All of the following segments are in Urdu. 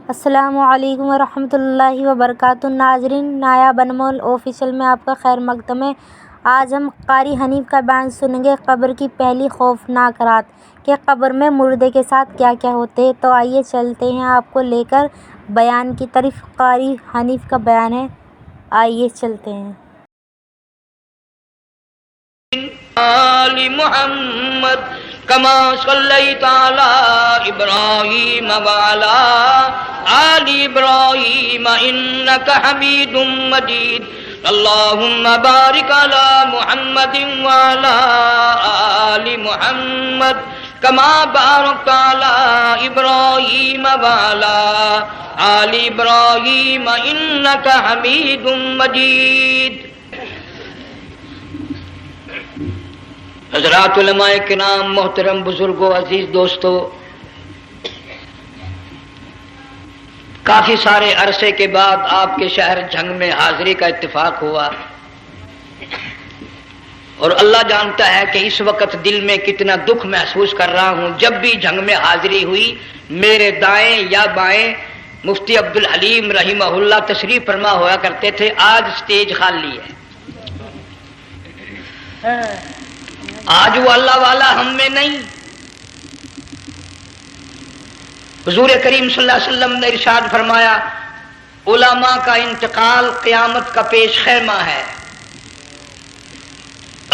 السلام علیکم ورحمۃ اللہ وبرکاتہ۔ ناظرین، نایاب انمول آفیشیل میں آپ کا خیر مقدم ہے۔ آج ہم قاری حنیف کا بیان سنیں گے، قبر کی پہلی خوفناک رات، کہ قبر میں مردے کے ساتھ کیا کیا ہوتے ہیں۔ تو آئیے چلتے ہیں آپ کو لے کر بیان کی طرف۔ قاری حنیف کا بیان ہے، آئیے چلتے ہیں۔ آل محمد کما صلیت علی ابراہیم وعلی آل ابراہیم انک حمید مجید۔ اللہم بارک علی محمد وعلی آل محمد کما بارکت علی ابراہیم وعلی آل ابراہیم انک حمید مجید۔ حضرات علماء کرام، محترم بزرگوں، عزیز دوستو، کافی سارے عرصے کے بعد آپ کے شہر جھنگ میں حاضری کا اتفاق ہوا، اور اللہ جانتا ہے کہ اس وقت دل میں کتنا دکھ محسوس کر رہا ہوں۔ جب بھی جھنگ میں حاضری ہوئی، میرے دائیں یا بائیں مفتی عبدالحلیم رحمہ اللہ تشریف فرما ہوا کرتے تھے۔ آج سٹیج خالی ہے، آج وہ اللہ والا ہم میں نہیں۔ حضور کریم صلی اللہ علیہ وسلم نے ارشاد فرمایا، علماء کا انتقال قیامت کا پیش خیمہ ہے۔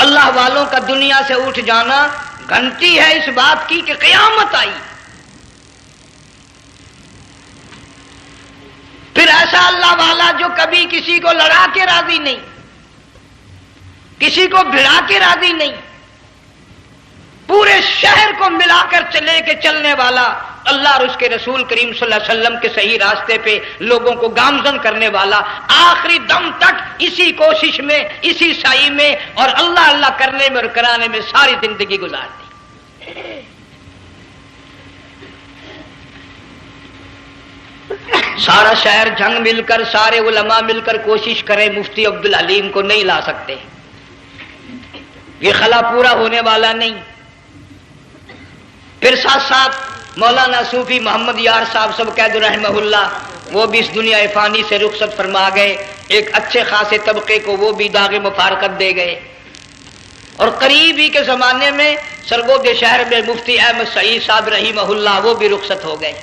اللہ والوں کا دنیا سے اٹھ جانا گھنٹی ہے اس بات کی کہ قیامت آئی۔ پھر ایسا اللہ والا جو کبھی کسی کو لڑا کے راضی نہیں، کسی کو بھڑا کے راضی نہیں، پورے شہر کو ملا کر چلے کے چلنے والا اللہ اور اس کے رسول کریم صلی اللہ علیہ وسلم کے صحیح راستے پہ لوگوں کو گامزن کرنے والا، آخری دم تک اسی کوشش میں، اسی سعی میں اور اللہ اللہ کرنے میں اور کرانے میں ساری زندگی گزار دی۔ سارا شہر جھنگ مل کر، سارے علماء مل کر کوشش کریں، مفتی عبدالحلیم کو نہیں لا سکتے، یہ خلا پورا ہونے والا نہیں۔ پھر ساتھ ساتھ مولانا صوفی محمد یار صاحب سب قید رحمہ اللہ، وہ بھی اس دنیا فانی سے رخصت فرما گئے۔ ایک اچھے خاصے طبقے کو وہ بھی داغ مفارقت دے گئے، اور قریب ہی کے زمانے میں سرگود شہر میں مفتی احمد سعید صاحب رحمہ اللہ وہ بھی رخصت ہو گئے۔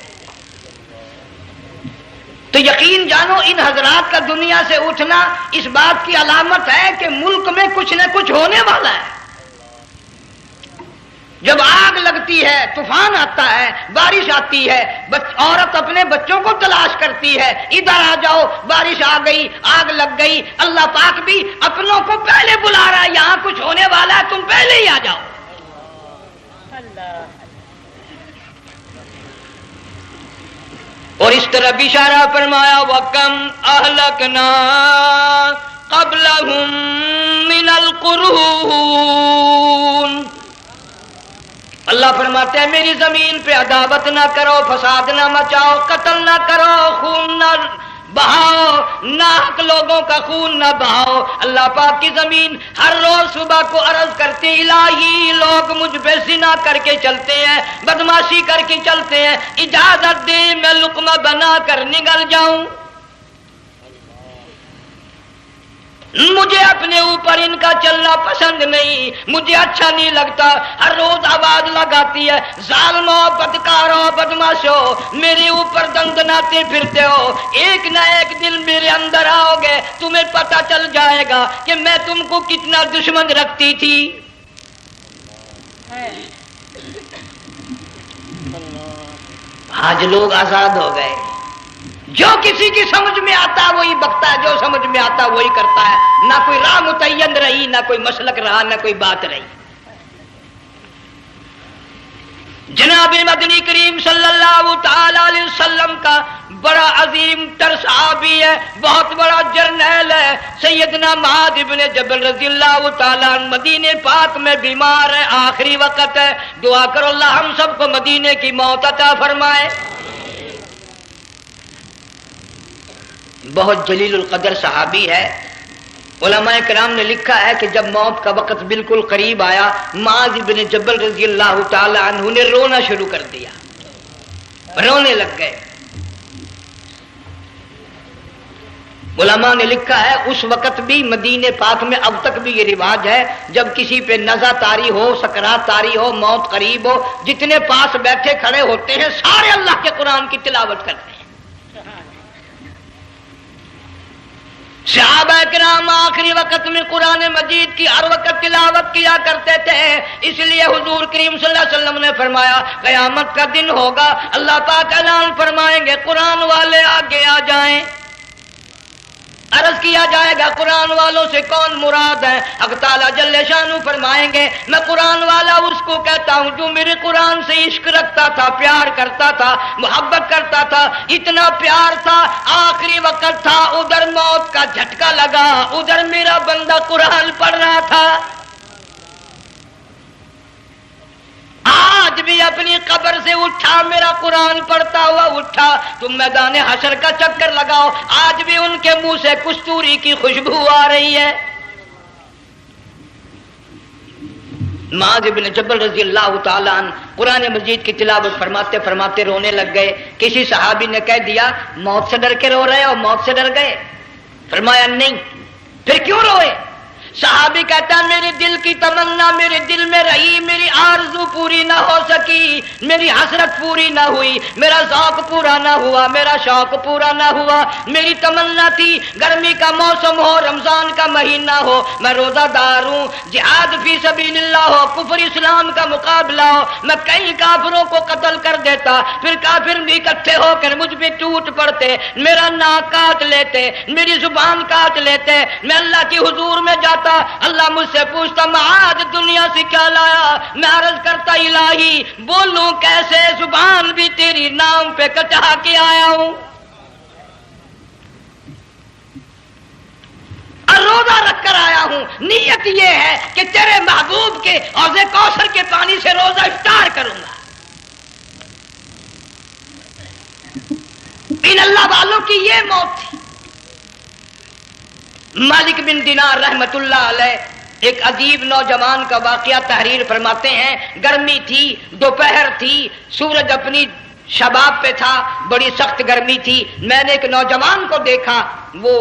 تو یقین جانو ان حضرات کا دنیا سے اٹھنا اس بات کی علامت ہے کہ ملک میں کچھ نہ کچھ ہونے والا ہے۔ جب آگ لگتی ہے، طوفان آتا ہے، بارش آتی ہے، عورت اپنے بچوں کو تلاش کرتی ہے، ادھر آ جاؤ، بارش آ گئی، آگ لگ گئی، اللہ پاک بھی اپنوں کو پہلے بلا رہا ہے، یہاں کچھ ہونے والا ہے، تم پہلے ہی آ جاؤ۔ اور اس طرح بھی اشارہ فرمایا، وَكَمْ أَهْلَكْنَا قَبْلَهُمْ مِنَ الْقُرُونِ۔ اللہ فرماتے ہیں میری زمین پہ عداوت نہ کرو، فساد نہ مچاؤ، قتل نہ کرو، خون نہ بہاؤ، ناحق لوگوں کا خون نہ بہاؤ۔ اللہ پاک کی زمین ہر روز صبح کو عرض کرتی، الہی لوگ مجھ پہ زنا کر کے چلتے ہیں، بدماشی کر کے چلتے ہیں، اجازت دے میں لقمہ بنا کر نگل جاؤں۔ مجھے اپنے اوپر ان کا چلنا پسند نہیں، مجھے اچھا نہیں لگتا۔ ہر روز آواز لگاتی ہے، ظالموں، بدکاروں، بدماشوں، میرے اوپر دندناتے پھرتے ہو، ایک نہ ایک دن میرے اندر آؤ گے، تمہیں پتہ چل جائے گا کہ میں تم کو کتنا دشمن رکھتی تھی۔ آج لوگ آزاد ہو گئے، جو کسی کی سمجھ میں آتا ہے وہی بکتا ہے، جو سمجھ میں آتا ہے وہی کرتا ہے، نہ کوئی راہ متعین رہی، نہ کوئی مسلک رہا، نہ کوئی بات رہی۔ جناب مدنی کریم صلی اللہ تعالی علیہ وسلم کا بڑا عظیم تر صحابی ہے، بہت بڑا جرنیل ہے، سیدنا معاذ ابن جبل رضی اللہ تعالی عنہ مدینے پاک میں بیمار ہے، آخری وقت ہے، دعا کرو اللہ ہم سب کو مدینے کی موت عطا فرمائے۔ بہت جلیل القدر صحابی ہے، علماء کرام نے لکھا ہے کہ جب موت کا وقت بالکل قریب آیا، معاذ بن جبل رضی اللہ تعالی عنہ نے رونا شروع کر دیا، رونے لگ گئے۔ علماء نے لکھا ہے اس وقت بھی مدینے پاک میں اب تک بھی یہ رواج ہے، جب کسی پہ نزع طاری ہو، سکرات طاری ہو، موت قریب ہو، جتنے پاس بیٹھے کھڑے ہوتے ہیں سارے اللہ کے قرآن کی تلاوت کرتے ہیں۔ صحابہ کرام آخری وقت میں قرآن مجید کی ہر وقت تلاوت کیا کرتے تھے، اس لیے حضور کریم صلی اللہ علیہ وسلم نے فرمایا قیامت کا دن ہوگا، اللہ پاک اعلان فرمائیں گے قرآن والے آگے آ جائیں۔ عرض کیا جائے گا قرآن والوں سے کون مراد ہے؟ حق تعالیٰ جل شانہ فرمائیں گے میں قرآن والا اس کو کہتا ہوں جو میرے قرآن سے عشق رکھتا تھا، پیار کرتا تھا، محبت کرتا تھا، اتنا پیار تھا آخری وقت تھا، ادھر موت کا جھٹکا لگا، ادھر میرا بندہ قرآن پڑھ رہا تھا، آج بھی اپنی قبر سے اٹھا میرا قرآن پڑھتا ہوا اٹھا، تم میدان حشر کا چکر لگاؤ، آج بھی ان کے منہ سے کستوری کی خوشبو آ رہی ہے۔ معاذ بن جبل رضی اللہ تعالیٰ عنہ قرآن مجید کی تلاوت فرماتے فرماتے رونے لگ گئے۔ کسی صحابی نے کہہ دیا موت سے ڈر کے رو رہے ہو، موت سے ڈر گئے؟ فرمایا نہیں۔ پھر کیوں روئے؟ صحابی کہتا ہے میرے دل کی تمنا میرے دل میں رہی، میری آرزو پوری نہ ہو سکی، میری حسرت پوری نہ ہوئی، میرا ذوق پورا نہ ہوا، میرا شوق پورا نہ ہوا، میری تمنا تھی گرمی کا موسم ہو، رمضان کا مہینہ ہو، میں روزہ دار ہوں، جہاد فی سبیل اللہ ہو، کفر اسلام کا مقابلہ ہو، میں کئی کافروں کو قتل کر دیتا، پھر کافر بھی اکٹھے ہو کر مجھ پہ ٹوٹ پڑتے، میرا ناک کاٹ لیتے، میری زبان کاٹ لیتے، میں اللہ کی حضور میں جاتا، اللہ مجھ سے پوچھتا معاذ دنیا سے کیا لایا؟ میں عرض کرتا الہی بولوں کیسے، زبان بھی تیری نام پہ کٹا کے آیا ہوں، اور روزہ رکھ کر آیا ہوں، نیت یہ ہے کہ تیرے محبوب کے حوض کوثر کے پانی سے روزہ افطار کروں گا۔ ان اللہ والوں کی یہ موت تھی۔ مالک بن دینار رحمت اللہ علیہ ایک عجیب نوجوان کا واقعہ تحریر فرماتے ہیں، گرمی تھی، دوپہر تھی، سورج اپنی شباب پہ تھا، بڑی سخت گرمی تھی، میں نے ایک نوجوان کو دیکھا، وہ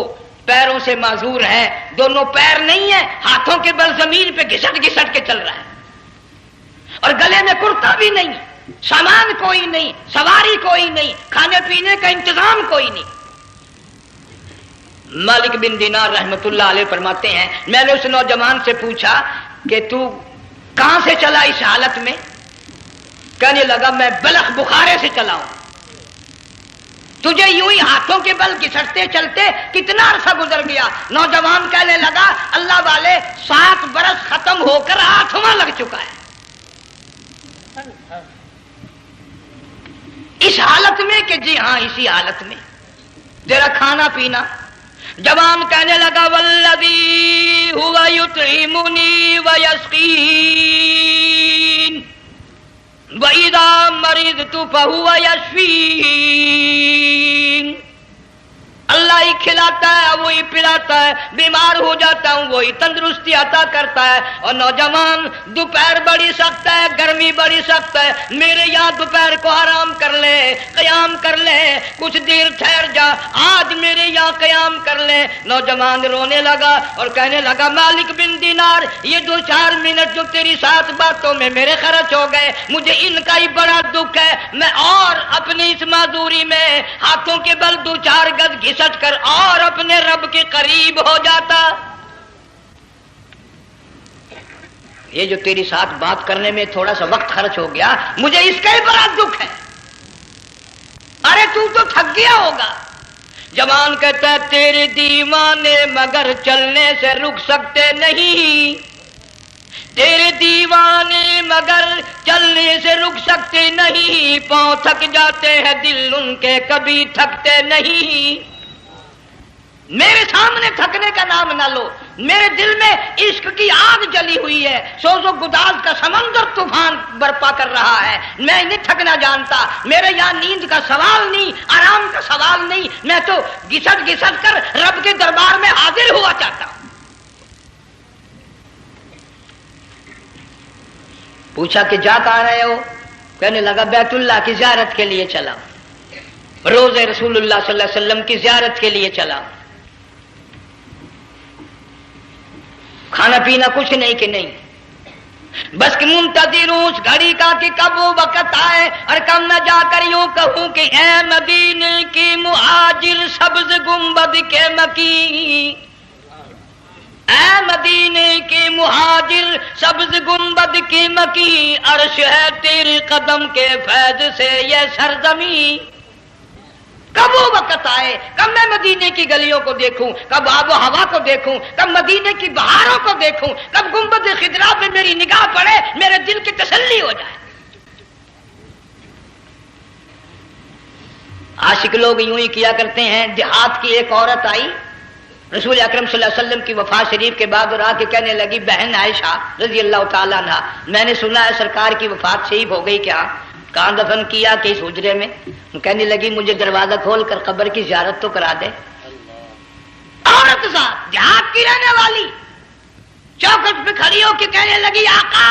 پیروں سے معذور ہے، دونوں پیر نہیں ہیں، ہاتھوں کے بل زمین پہ گھسٹ گھسٹ کے چل رہا ہے، اور گلے میں کرتا بھی نہیں، سامان کوئی نہیں، سواری کوئی نہیں، کھانے پینے کا انتظام کوئی نہیں۔ مالک بن دینار رحمت اللہ علیہ فرماتے ہیں میں نے اس نوجوان سے پوچھا کہ تو کہاں سے چلا اس حالت میں؟ کہنے لگا میں بلخ بخارے سے چلا ہوں۔ تجھے یوں ہی ہاتھوں کے بل گھسٹتے چلتے کتنا عرصہ گزر گیا؟ نوجوان کہنے لگا اللہ والے 7 برس ختم ہو کر 8واں لگ چکا ہے، اس حالت میں کہ جی ہاں اسی حالت میں، تیرا کھانا پینا۔ جوان کہنے لگا والذی ہوا یطعمنی ویسقین وَإِذَا مَرِضْتُ فَهُوَ يَشْفِينِ، اللہ ہی کھلاتا ہے وہی پلاتا ہے، بیمار ہو جاتا ہوں وہی تندرستی عطا کرتا ہے۔ اور نوجوان دوپہر بڑی سخت ہے، گرمی بڑی سخت ہے، میرے یہاں دوپہر کو آرام کر لے، قیام کر لے، کچھ دیر ٹھہر جا، آج میرے یہاں قیام کر لے۔ نوجوان رونے لگا اور کہنے لگا مالک بن دینار یہ 2-4 منٹ جو تیری ساتھ باتوں میں میرے خرچ ہو گئے، مجھے ان کا ہی بڑا دکھ ہے، میں اور اپنی اس معذوری میں ہاتھوں کے بل 2-4 گز گھسٹ کر اور اپنے رب کے قریب ہو جاتا۔ یہ جو تیری ساتھ بات کرنے میں تھوڑا سا وقت خرچ ہو گیا، مجھے اس کا ہی بڑا دکھ ہے۔ ارے تو تھک گیا ہوگا۔ جوان کہتا ہے تیرے دیوانے مگر چلنے سے رک سکتے نہیں، تیرے دیوانے مگر چلنے سے رک سکتے نہیں، پاؤں تھک جاتے ہیں دل ان کے کبھی تھکتے نہیں۔ میرے سامنے تھکنے کا نام نہ لو، میرے دل میں عشق کی آگ جلی ہوئی ہے، سوز و گداز کا سمندر طوفان برپا کر رہا ہے، میں نہیں تھکنا جانتا، میرے یہاں نیند کا سوال نہیں، آرام کا سوال نہیں، میں تو گھسٹ گھسٹ کر رب کے دربار میں حاضر ہوا چاہتا ہوں۔ پوچھا کہ جا کہاں رہے ہو؟ کہنے لگا بیت اللہ کی زیارت کے لیے چلا، روزے رسول اللہ صلی اللہ علیہ وسلم کی زیارت کے لیے چلا۔ کھانا پینا کچھ نہیں کہ نہیں، بس کہ منتظر ہوں اس گھڑی کا کہ کب وہ وقت آئے اور کب میں جا کر یوں کہوں کہ اے مدینے کی مہاجر سبز گنبد کے مکی، اے مدینے کے مہاجر سبز گنبد کی مکی، عرش ہے تیرے قدم کے فیض سے یہ سرزمین۔ کب وہ وقت آئے، کب میں مدینے کی گلیوں کو دیکھوں، کب آب و ہوا کو دیکھوں، کب مدینے کی بہاروں کو دیکھوں، کب گنبد خضرا پہ میری نگاہ پڑے، میرے دل کی تسلی ہو جائے۔ عاشق لوگ یوں ہی کیا کرتے ہیں۔ دیہات کی ایک عورت آئی رسول اکرم صلی اللہ علیہ وسلم کی وفات شریف کے بعد اور آ کے کہنے لگی، بہن عائشہ رضی اللہ تعالیٰ عنہ، میں نے سنا ہے سرکار کی وفات شریف ہو گئی، کیا کہاں دفن کیا کہ اس حجرے میں؟ کہنے لگی مجھے دروازہ کھول کر قبر کی زیارت تو کرا دے۔ عورت صاحب دیہات کی رہنے والی چوکھٹ پہ کھڑی ہو کے کہنے لگی، آقا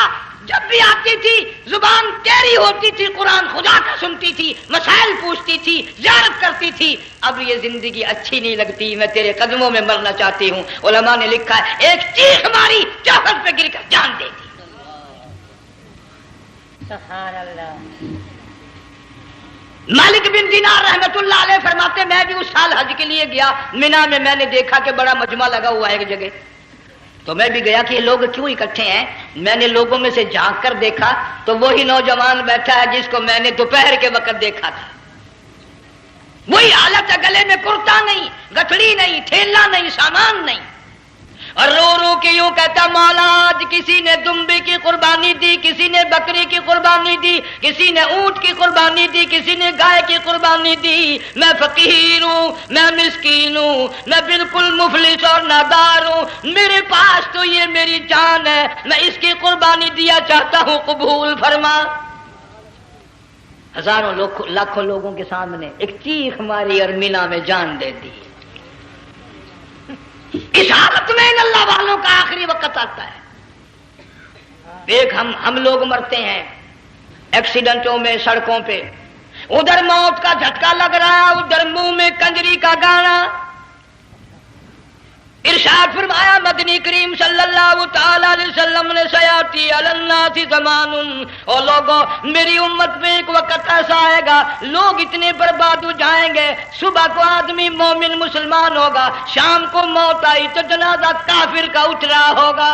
جب بھی آتی تھی زبان تیری ہوتی تھی، قرآن خدا کا سنتی تھی، مسائل پوچھتی تھی، زیارت کرتی تھی، اب یہ زندگی اچھی نہیں لگتی، میں تیرے قدموں میں مرنا چاہتی ہوں۔ علماء نے لکھا ہے ایک چیخ ماری، چوکھٹ پہ گر کر جان دے دی۔ سبحان اللہ۔ مالک بن دینار رحمت اللہ علیہ فرماتے میں بھی اس سال حج کے لیے گیا، مینا میں میں نے دیکھا کہ بڑا مجمع لگا ہوا ہے ایک جگہ، تو میں بھی گیا کہ یہ لوگ کیوں اکٹھے ہیں۔ میں نے لوگوں میں سے جھانک کر دیکھا تو وہی نوجوان بیٹھا ہے جس کو میں نے دوپہر کے وقت دیکھا تھا، وہی حالت ہے، گلے میں کرتا نہیں، گٹھڑی نہیں، تھیلا نہیں، سامان نہیں، اور رو رو کے یوں کہتا، مولا آج کسی نے دمبے کی قربانی دی، کسی نے بکری کی قربانی دی، کسی نے اونٹ کی قربانی دی، کسی نے گائے کی قربانی دی، میں فقیر ہوں، میں مسکین ہوں، میں بالکل مفلس اور نادار ہوں، میرے پاس تو یہ میری جان ہے، میں اس کی قربانی دیا چاہتا ہوں، قبول فرما۔ ہزاروں لاکھوں لوگوں کے سامنے ایک چیخ ماری اور مینا میں جان دے دی۔ اس حالت میں ان اللہ والوں کا آخری وقت آتا ہے۔ ایک ہم لوگ مرتے ہیں ایکسیڈنٹوں میں، سڑکوں پہ، ادھر موت کا جھٹکا لگ رہا ہے، ادھر منہ میں کنجری کا گانا۔ ارشاد فرمایا مدنی کریم صلی اللہ تعالی علیہ وسلم نے، سیاتی علی الناس زمان، اور لوگوں میری امت میں ایک وقت ایسا آئے گا لوگ اتنے برباد ہو جائیں گے، صبح کو آدمی مومن مسلمان ہوگا، شام کو موت آئی تو جنازہ کافر کا اٹھ رہا ہوگا۔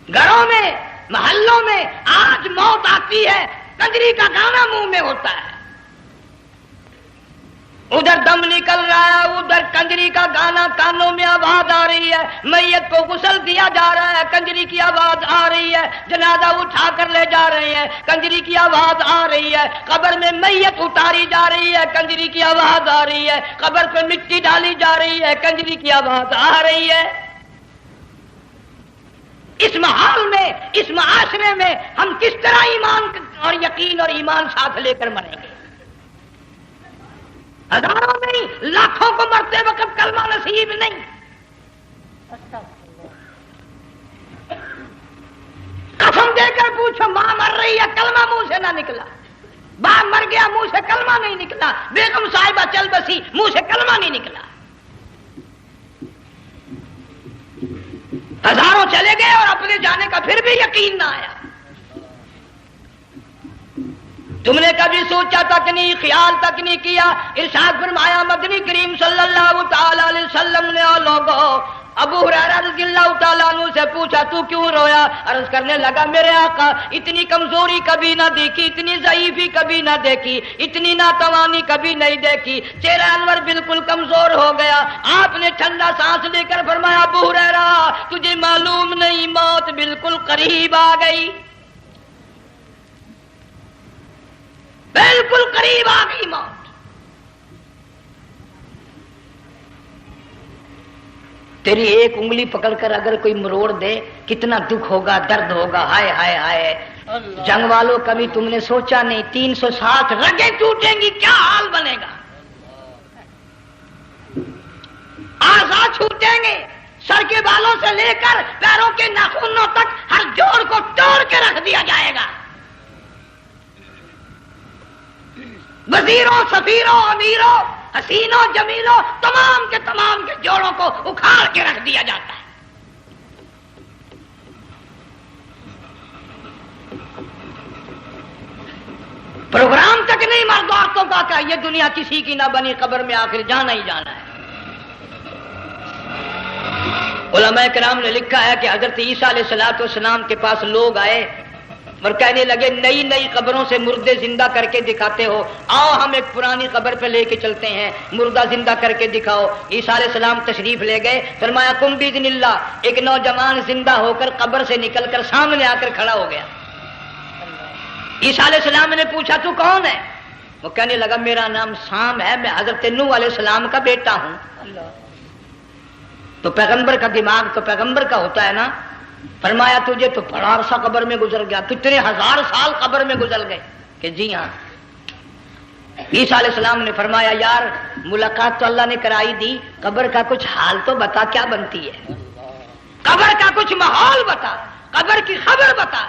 گھروں میں، محلوں میں آج موت آتی ہے، کنجری کا گانا منہ میں ہوتا ہے، ادھر دم نکل رہا ہے، ادھر کنجری کا گانا، کانوں میں آواز آ رہی ہے، میت کو غسل دیا جا رہا ہے، کنجری کی آواز آ رہی ہے، جنازہ اٹھا کر لے جا رہے ہیں، کنجری کی آواز آ رہی ہے، قبر میں میت اتاری جا رہی ہے، کنجری کی آواز آ رہی ہے، قبر پہ مٹی ڈالی جا رہی ہے، کنجری کی آواز آ رہی ہے۔ اس ماحول میں، اس معاشرے میں ہم کس طرح ایمان اور یقین اور ایمان ساتھ لے کر مریں گے؟ ہزاروں نہیں، لاکھوں کو مرتے وقت کلمہ نصیب نہیں۔ قسم دے کر پوچھو، ماں مر رہی ہے، کلمہ منہ سے نہ نکلا، باپ مر گیا، منہ سے کلمہ نہیں نکلا، بیگم صاحبہ چل بسی، منہ سے کلمہ نہیں نکلا۔ ہزاروں چلے گئے اور اپنے جانے کا پھر بھی یقین نہ آیا۔ تم نے کبھی سوچا تک نہیں، خیال تک نہیں کیا۔ ارشاد فرمایا مدنی کریم صلی اللہ تعالی علیہ وسلم نے، اور لوگوں ابو ہریرہ رضی اللہ تعالیٰ عنہ سے پوچھا تو کیوں رویا؟ عرض کرنے لگا میرے آقا اتنی کمزوری کبھی نہ دیکھی، اتنی ضعیفی کبھی نہ دیکھی، اتنی ناتوانی کبھی نہیں دیکھی، چہرہ انور بالکل کمزور ہو گیا۔ آپ نے ٹھنڈا سانس لے کر فرمایا ابو ہریرہ تجھے معلوم نہیں موت بالکل قریب آ گئی، بالکل قریب آ گئی موت۔ تیری ایک انگلی پکڑ کر اگر کوئی مروڑ دے کتنا دکھ ہوگا، درد ہوگا، ہائے ہائے ہائے۔ جنگ والوں کبھی تم نے سوچا نہیں 360 رگیں ٹوٹیں گی کیا حال بنے گا، اعضاء چھوٹیں گے، سر کے بالوں سے لے کر پیروں کے ناخنوں تک ہر جوڑ کو توڑ کے رکھ دیا جائے گا۔ وزیروں، سفیروں، امیروں، حسینوں جمیلوں تمام کے جوڑوں کو اکھاڑ کے رکھ دیا جاتا ہے۔ پروگرام تک نہیں مرد عورتوں کا کہ یہ دنیا کسی کی نہ بنی، قبر میں آخر جانا ہی جانا ہے۔ علماء کرام نے لکھا ہے کہ حضرت عیسیٰ علیہ السلام کے پاس لوگ آئے اور کہنے لگے نئی قبروں سے مردے زندہ کر کے دکھاتے ہو، آؤ ہم ایک پرانی قبر پہ لے کے چلتے ہیں، مردہ زندہ کر کے دکھاؤ۔ عیسیٰ علیہ السلام تشریف لے گئے، فرمایا قم باذن اللہ، ایک نوجوان زندہ ہو کر قبر سے نکل کر سامنے آ کر کھڑا ہو گیا۔ عیسیٰ علیہ السلام نے پوچھا تو کون ہے؟ وہ کہنے لگا میرا نام سام ہے، میں حضرت نوح علیہ السلام کا بیٹا ہوں۔ تو پیغمبر کا دماغ تو پیغمبر کا ہوتا ہے نا۔ فرمایا تجھے تو بڑا عرصہ قبر میں گزر گیا، کتنے ہزار سال قبر میں گزر گئے؟ کہ جی ہاں۔ عیسیٰ علیہ السلام نے فرمایا یار ملاقات تو اللہ نے کرائی دی، قبر کا کچھ حال تو بتا، کیا بنتی ہے؟ قبر کا کچھ ماحول بتا، قبر کی خبر بتا۔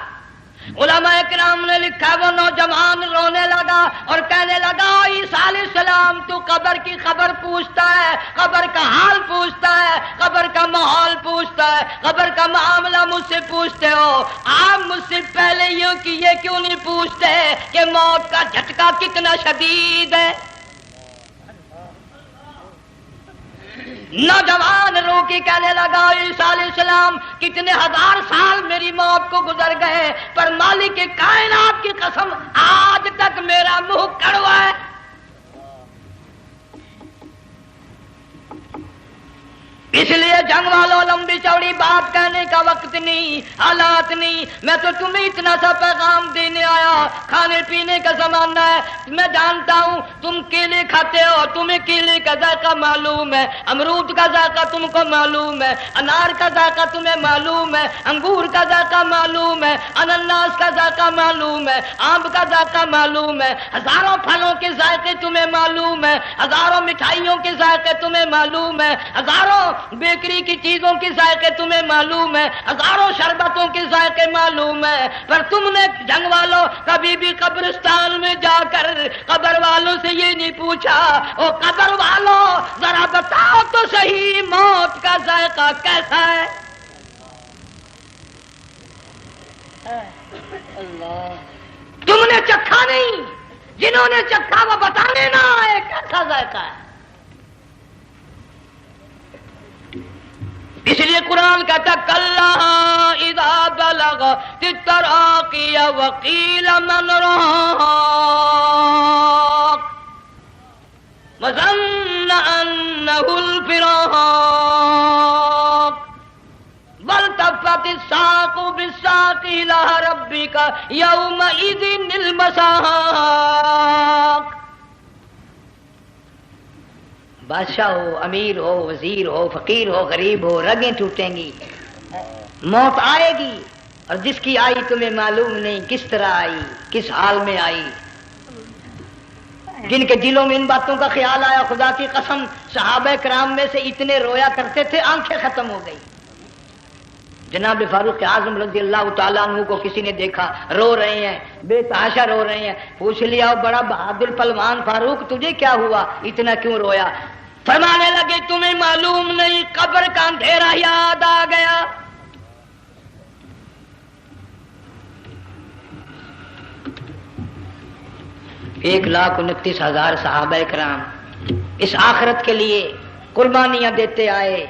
علماء کرام نے لکھا وہ نوجوان رونے لگا اور کہنے لگا عیسیٰ علیہ السلام تو قبر کی خبر پوچھتا ہے، قبر کا حال پوچھتا ہے، قبر کا ماحول پوچھتا ہے، قبر کا معاملہ مجھ سے پوچھتے ہو، آپ مجھ سے پہلے یہ کیوں نہیں پوچھتے کہ موت کا جھٹکا کتنا شدید ہے؟ نوجوان رو کے کہنے لگا عیسیٰ علیہ السلام کتنے ہزار سال میری موت کو گزر گئے، پر مالک کائنات کی قسم آج تک میرا منہ کڑوا ہے۔ اس لیے جنگ والوں لمبی چوڑی بات کہنے کا وقت نہیں، حالات نہیں، میں تو تمہیں اتنا سا پیغام دینے آیا، کھانے پینے کا زمانہ ہے، میں جانتا ہوں تم کیلے کھاتے ہو، تمہیں کیلے کا ذائقہ معلوم ہے، امرود کا ذائقہ تم کو معلوم ہے، انار کا ذائقہ تمہیں معلوم ہے، انگور کا ذائقہ معلوم ہے، انناس کا ذائقہ معلوم ہے، آم کا ذائقہ معلوم ہے، ہزاروں پھلوں کے ذائقے تمہیں معلوم ہے، ہزاروں مٹھائیوں کے ذائقے تمہیں معلوم ہے، ہزاروں بیکری کی چیزوں کے ذائقے تمہیں معلوم ہے، ہزاروں شربتوں کے ذائقے معلوم ہے، پر تم نے جنگ والوں کبھی بھی قبرستان میں جا کر قبر والوں سے یہ نہیں پوچھا او قبر والوں ذرا بتاؤ تو صحیح موت کا ذائقہ کیسا ہے؟ تم نے چکھا نہیں، جنہوں نے چکھا وہ بتانے نہ آئے کیسا ذائقہ ہے۔ اس لیے قرآن کہتا کلا اذا بلغت التراقی وقیل من راق وظن انہ الفراق والتفت الساق بالساق الى ربک یومئذ المساق۔ بادشاہ ہو، امیر ہو، وزیر ہو، فقیر ہو، غریب ہو، رگیں ٹوٹیں گی، موت آئے گی، اور جس کی آئی تمہیں معلوم نہیں کس طرح آئی، کس حال میں آئی۔ جن کے دلوں میں ان باتوں کا خیال آیا خدا کی قسم صحابہ کرام میں سے اتنے رویا کرتے تھے آنکھیں ختم ہو گئی۔ جناب فاروق اعظم رضی اللہ تعالیٰ عنہ کو کسی نے دیکھا رو رہے ہیں، بے تحاشا رو رہے ہیں، پوچھ لیا بڑا بہادر پہلوان فاروق تجھے کیا ہوا، اتنا کیوں رویا؟ فرمانے لگے تمہیں معلوم نہیں قبر کا اندھیرا یاد آ گیا۔ 1,29,000 صحابہ کرام اس آخرت کے لیے قربانیاں دیتے آئے،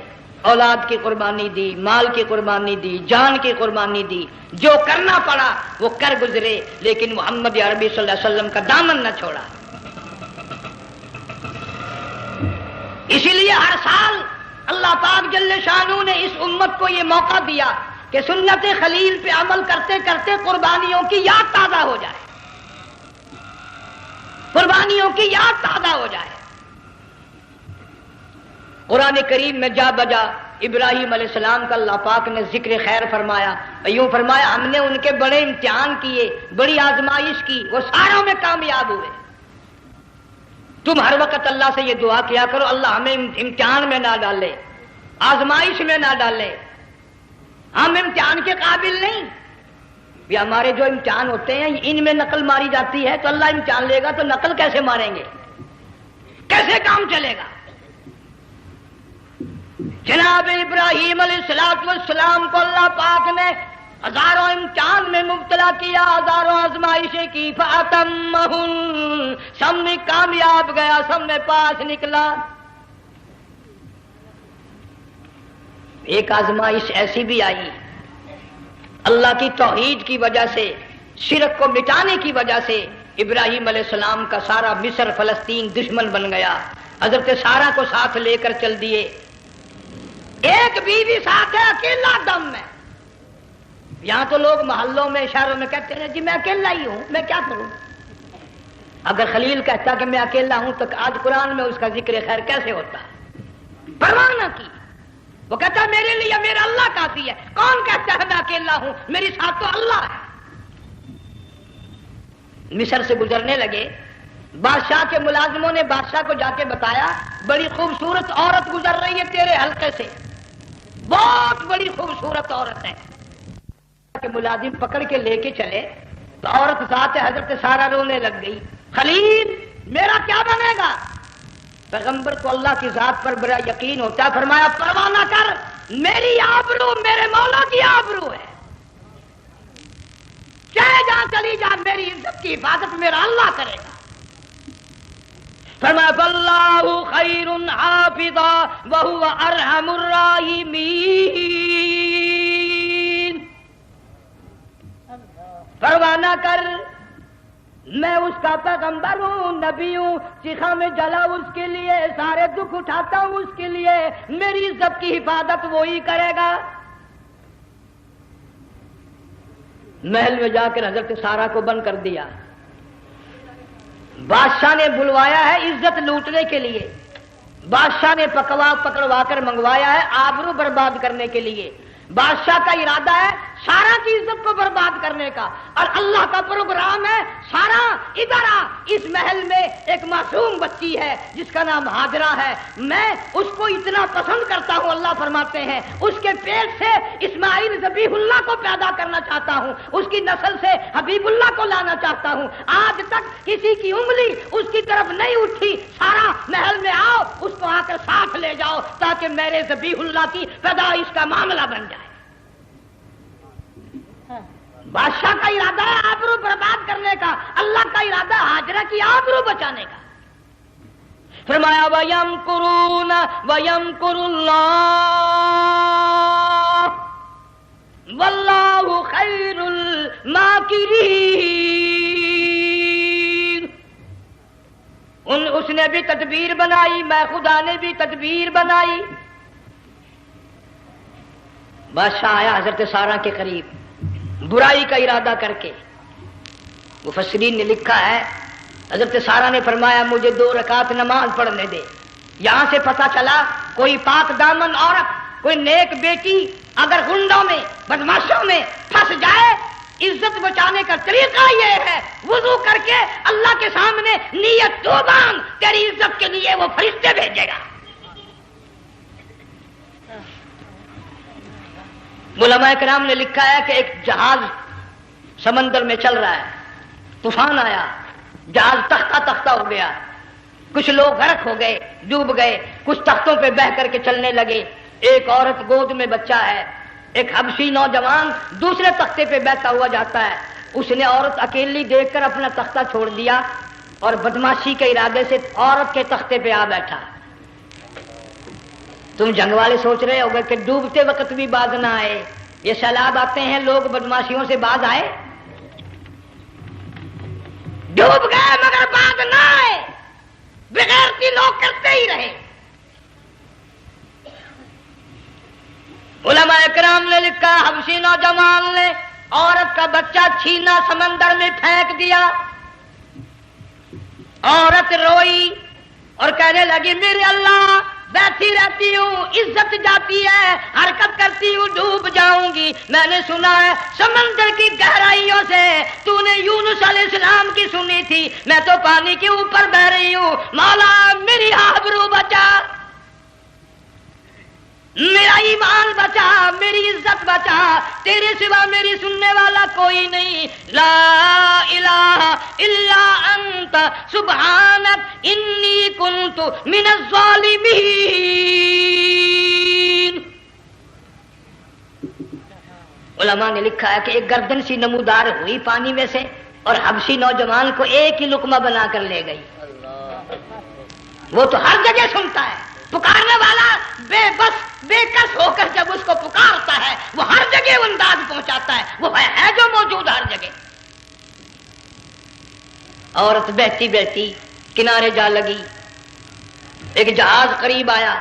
اولاد کی قربانی دی، مال کی قربانی دی، جان کی قربانی دی، جو کرنا پڑا وہ کر گزرے، لیکن محمد عربی صلی اللہ علیہ وسلم کا دامن نہ چھوڑا۔ اسی لیے ہر سال اللہ پاک جل شانہ نے اس امت کو یہ موقع دیا کہ سنت خلیل پہ عمل کرتے کرتے قربانیوں کی یاد تازہ ہو جائے، قربانیوں کی یاد تازہ ہو جائے۔ قرآن کریم میں جا بجا ابراہیم علیہ السلام کا اللہ پاک نے ذکر خیر فرمایا، یوں فرمایا ہم نے ان کے بڑے امتحان کیے، بڑی آزمائش کی، وہ ساروں میں کامیاب ہوئے۔ تم ہر وقت اللہ سے یہ دعا کیا کرو اللہ ہمیں امتحان میں نہ ڈالے، آزمائش میں نہ ڈالے، ہم امتحان کے قابل نہیں۔ یہ ہمارے جو امتحان ہوتے ہیں ان میں نقل ماری جاتی ہے تو اللہ امتحان لے گا تو نقل کیسے ماریں گے؟ کیسے کام چلے گا؟ جناب ابراہیم علیہ السلام کو اللہ پاک نے ہزاروں امتحان میں مبتلا کیا، ہزاروں آزمائشیں کی، فاتمہن، سب میں کامیاب گیا، سب میں پاس نکلا۔ ایک آزمائش ایسی بھی آئی اللہ کی توحید کی وجہ سے، شرک کو مٹانے کی وجہ سے ابراہیم علیہ السلام کا سارا مصر فلسطین دشمن بن گیا، حضرت سارہ کو ساتھ لے کر چل دیے، ایک بیوی ساتھ ہے، اکیلا دم میں۔ یہاں تو لوگ محلوں میں شہروں میں کہتے ہیں جی میں اکیلا ہی ہوں، میں کیا کروں؟ اگر خلیل کہتا کہ میں اکیلا ہوں تو آج قرآن میں اس کا ذکر خیر کیسے ہوتا؟ پرواہ نہ کی، وہ کہتا میرے لیے میرا اللہ کافی ہے۔ کون کہتا ہے میں اکیلا ہوں؟ میری ساتھ تو اللہ ہے۔ مصر سے گزرنے لگے، بادشاہ کے ملازموں نے بادشاہ کو جا کے بتایا بڑی خوبصورت عورت گزر رہی ہے تیرے حلقے سے، بہت بڑی خوبصورت عورت ہے۔ کہ ملازم پکڑ کے لے کے چلے تو عورت ذات حضرت سارہ رونے لگ گئی، خلیل میرا کیا بنے گا؟ پیغمبر کو اللہ کی ذات پر بڑا یقین ہوتا ہے، فرمایا پرواہ نہ کر، میری آبرو میرے مولا کی آبرو ہے، چاہے جہاں چلی جا میری عزت کی حفاظت میرا اللہ کرے گا۔ فرمایا فاللہ خیر حافظا وہو ارحم الراحمین، پرواہ نہ کر، میں اس کا پیغمبر ہوں، نبی ہوں، چیخا میں جلا اس کے لیے، سارے دکھ اٹھاتا ہوں اس کے لیے، میری عزت کی حفاظت وہی کرے گا۔ محل میں جا کر حضرت سارہ کو بند کر دیا، بادشاہ نے بلوایا ہے عزت لوٹنے کے لیے، بادشاہ نے پکڑوا کر منگوایا ہے آبرو برباد کرنے کے لیے۔ بادشاہ کا ارادہ ہے سارا کی عزت کو برباد کرنے کا، اور اللہ کا پروگرام ہے سارا ادھر آ، اس محل میں ایک معصوم بچی ہے جس کا نام ہاجرہ ہے، میں اس کو اتنا پسند کرتا ہوں، اللہ فرماتے ہیں اس کے پیٹ سے اسماعیل ذبیح اللہ کو پیدا کرنا چاہتا ہوں، اس کی نسل سے حبیب اللہ کو لانا چاہتا ہوں۔ آج تک کسی کی انگلی اس کی طرف نہیں اٹھی، سارا محل میں آؤ، اس کو آ کر ساتھ لے جاؤ تاکہ میرے ذبیح اللہ کی پیدائش کا معاملہ بن جائے۔ بادشاہ کا ارادہ ہے آبرو برباد کرنے کا، اللہ کا ارادہ ہاجرہ کی آبرو بچانے کا۔ فرمایا وَيَمْكُرُونَ وَيَمْكُرُ اللَّهُ وَاللَّهُ خَيْرُ الْمَاكِرِينَ، اس نے بھی تدبیر بنائی، میں خدا نے بھی تدبیر بنائی۔ بادشاہ آیا حضرت سارہ کے قریب برائی کا ارادہ کر کے، مفسرین نے لکھا ہے حضرت سارہ نے فرمایا مجھے 2 رکعت نماز پڑھنے دے۔ یہاں سے پتہ چلا کوئی پاک دامن عورت، کوئی نیک بیٹی اگر گنڈوں میں بدماشوں میں پھنس جائے، عزت بچانے کا طریقہ یہ ہے وضو کر کے اللہ کے سامنے نیت تو باندھ، تیری عزت کے لیے وہ فرشتے بھیجے گا۔ علماء کرام نے لکھا ہے کہ ایک جہاز سمندر میں چل رہا ہے، طوفان آیا، جہاز تختہ تختہ ہو گیا، کچھ لوگ غرق ہو گئے، ڈوب گئے، کچھ تختوں پہ بہ کر کے چلنے لگے، ایک عورت گود میں بچہ ہے، ایک حبشی نوجوان دوسرے تختے پہ بہتا ہوا جاتا ہے، اس نے عورت اکیلی دیکھ کر اپنا تختہ چھوڑ دیا اور بدماشی کے ارادے سے عورت کے تختے پہ آ بیٹھا۔ تم جنگ والے سوچ رہے ہوگے کہ ڈوبتے وقت بھی باز نہ آئے، یہ سیلاب آتے ہیں لوگ بدماشیوں سے باز آئے؟ ڈوب گئے مگر باز نہ آئے، بغیرتی لوگ کرتے ہی رہے۔ علماء کرام نے لکھا حبشی نوجوان نے عورت کا بچہ چھینا سمندر میں پھینک دیا، عورت روئی اور کہنے لگی میرے اللہ بیٹھی رہتی ہوں، عزت جاتی ہے، حرکت کرتی ہوں، ڈوب جاؤں گی۔ میں نے سنا ہے سمندر کی گہرائیوں سے تو نے یونس علیہ السلام کی سنی تھی، میں تو پانی کے اوپر بہ رہی ہوں، مولا میری آبرو بچا۔ میرا ایمان بچا، میری عزت بچا، تیرے سوا میری سننے والا کوئی نہیں، لا الہ الا انت سبحانک انی کنت من الظالمین۔ علماء نے لکھا ہے کہ ایک گردن سی نمودار ہوئی پانی میں سے اور حبشی نوجوان کو ایک ہی لقمہ بنا کر لے گئی۔ وہ تو ہر جگہ سنتا ہے، پکارنے والا بے بس بے کس ہو کر جب اس کو پکارتا ہے وہ ہر جگہ انداز پہنچاتا ہے، وہ ہے جو موجود ہر جگہ۔ عورت بہتی بہتی کنارے جا لگی، ایک جہاز قریب آیا،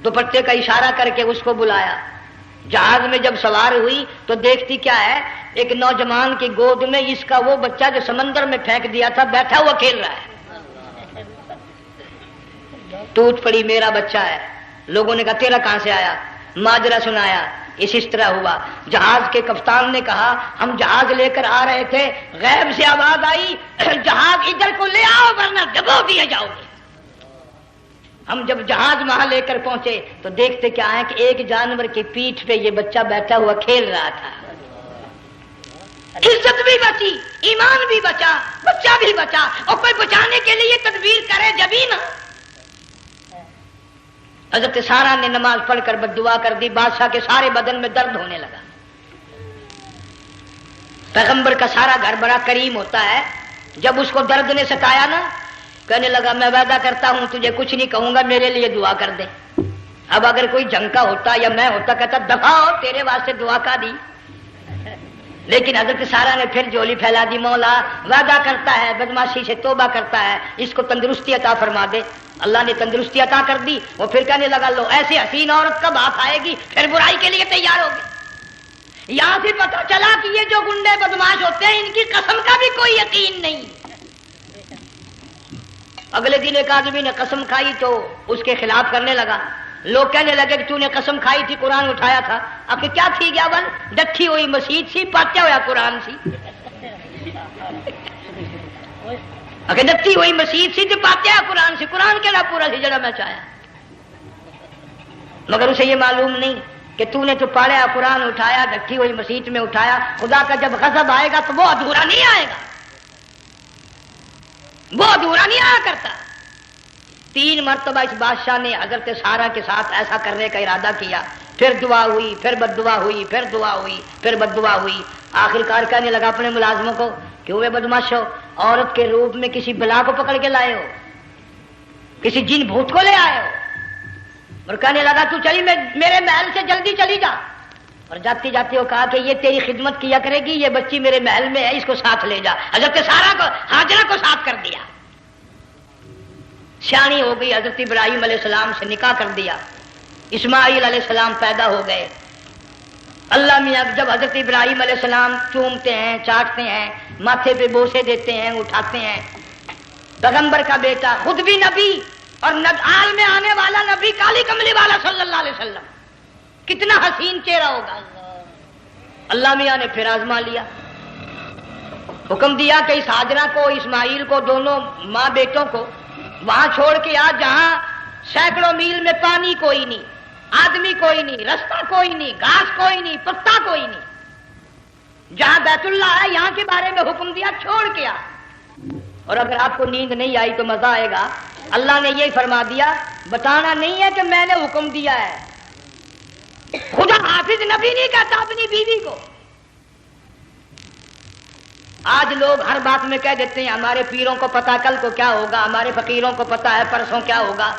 دوپٹے کا اشارہ کر کے اس کو بلایا۔ جہاز میں جب سوار ہوئی تو دیکھتی کیا ہے، ایک نوجوان کی گود میں اس کا وہ بچہ جو سمندر میں پھینک دیا تھا بیٹھا ہوا کھیل رہا ہے۔ ٹوٹ پڑی، میرا بچہ ہے۔ لوگوں نے کہا تیرا کہاں سے آیا؟ ماجرا سنایا، اس طرح ہوا۔ جہاز کے کپتان نے کہا ہم جہاز لے کر آ رہے تھے، غیب سے آواز آئی جہاز ادھر کو لے آؤ ورنہ ڈبو دیے جاؤ گے۔ ہم جب جہاز وہاں لے کر پہنچے تو دیکھتے کیا ہے کہ ایک جانور کی پیٹھ پہ یہ بچہ بیٹھا ہوا کھیل رہا تھا۔ عزت بھی بچی، ایمان بھی بچا، بچہ بھی بچا، اور کوئی بچانے کے لیے تدبیر کرے جبھی نا۔ حضرت سارا نے نماز پڑھ کر بد دعا کر دی، بادشاہ کے سارے بدن میں درد ہونے لگا۔ پیغمبر کا سارا گھر بڑا کریم ہوتا ہے، جب اس کو درد نے ستایا نا کہنے لگا میں وعدہ کرتا ہوں تجھے کچھ نہیں کہوں گا، میرے لیے دعا کر دے۔ اب اگر کوئی جنگ کا ہوتا یا میں ہوتا کہتا دفع ہو، تیرے واسطے دعا کا دی۔ لیکن حضرت سارا نے پھر جولی پھیلا دی، مولا وعدہ کرتا ہے، بدماشی سے توبہ کرتا ہے، اس کو تندرستی عطا فرما دے۔ اللہ نے تندرستی عطا کر دی۔ وہ پھر کہنے لگا لو ایسی حسین عورت کب آپ آئے گی، پھر برائی کے لیے تیار ہوگی۔ یہاں سے پتہ چلا کہ یہ جو گنڈے بدماش ہوتے ہیں ان کی قسم کا بھی کوئی یقین نہیں۔ اگلے دن ایک آدمی نے قسم کھائی تو اس کے خلاف کرنے لگا۔ لوگ کہنے لگے کہ تو نے قسم کھائی تھی، قرآن اٹھایا تھا، اب کیا تھی گیا بل ڈٹھی ہوئی مسجد سی، پاٹیا ہوا قرآن سی۔ اگر ڈٹھی ہوئی مسجد سی تو پاٹیا قرآن سی، قرآن کے لا پورا سی جڑا میں چاہیا، مگر اسے یہ معلوم نہیں کہ تو نے تو پڑھا قرآن اٹھایا، ڈٹھی ہوئی مسجد میں اٹھایا۔ خدا کا جب غضب آئے گا تو وہ ادھورا نہیں آئے گا، وہ ادھورا نہیں آیا کرتا۔ 3 مرتبہ اس بادشاہ نے حضرت سارا کے ساتھ ایسا کرنے کا ارادہ کیا، پھر دعا ہوئی، پھر بد دعا ہوئی، پھر دعا ہوئی، پھر بد دعا ہوئی۔ آخر کار کہنے لگا اپنے ملازموں کو کہ ہوئے بدماش ہو، عورت کے روپ میں کسی بلا کو پکڑ کے لائے ہو، کسی جن بھوت کو لے آئے ہو۔ اور کہنے لگا تو چلی میرے محل سے جلدی چلی جا۔ اور جاتی جاتی وہ کہا کہ یہ تیری خدمت کیا کرے گی، یہ بچی میرے محل میں ہے، اس کو ساتھ لے جا۔ حضرت سارا کو ہاجرہ کو ساتھ کر دیا، سیانی ہو گئی، حضرت ابراہیم علیہ السلام سے نکاح کر دیا، اسماعیل علیہ السلام پیدا ہو گئے۔ اللہ میاں جب حضرت ابراہیم علیہ السلام چومتے ہیں، چاٹتے ہیں، ماتھے پہ بوسے دیتے ہیں، اٹھاتے ہیں، پیغمبر کا بیٹا خود بھی نبی اور آل میں آنے والا نبی، کالی کملی والا صلی اللہ علیہ وسلم، کتنا حسین چہرہ ہوگا۔ اللہ میاں نے پھر آزما لیا، حکم دیا کہ اس ہاجرہ کو، اسماعیل کو، دونوں ماں بیٹوں کو وہاں چھوڑ کے آ جہاں سینکڑوں میل میں پانی کوئی نہیں، آدمی کوئی نہیں، رستہ کوئی نہیں، گھاس کوئی نہیں، پتا کوئی نہیں، جہاں بیت اللہ ہے یہاں کے بارے میں حکم دیا چھوڑ کے آ۔ اور اگر آپ کو نیند نہیں آئی تو مزہ آئے گا، اللہ نے یہ فرما دیا، بتانا نہیں ہے کہ میں نے حکم دیا ہے۔ خدا حافظ نبی نہیں کہتا اپنی بیوی کو۔ آج لوگ ہر بات میں کہہ دیتے ہیں ہمارے پیروں کو پتا کل کو کیا ہوگا، ہمارے فقیروں کو پتا ہے پرسوں کیا ہوگا۔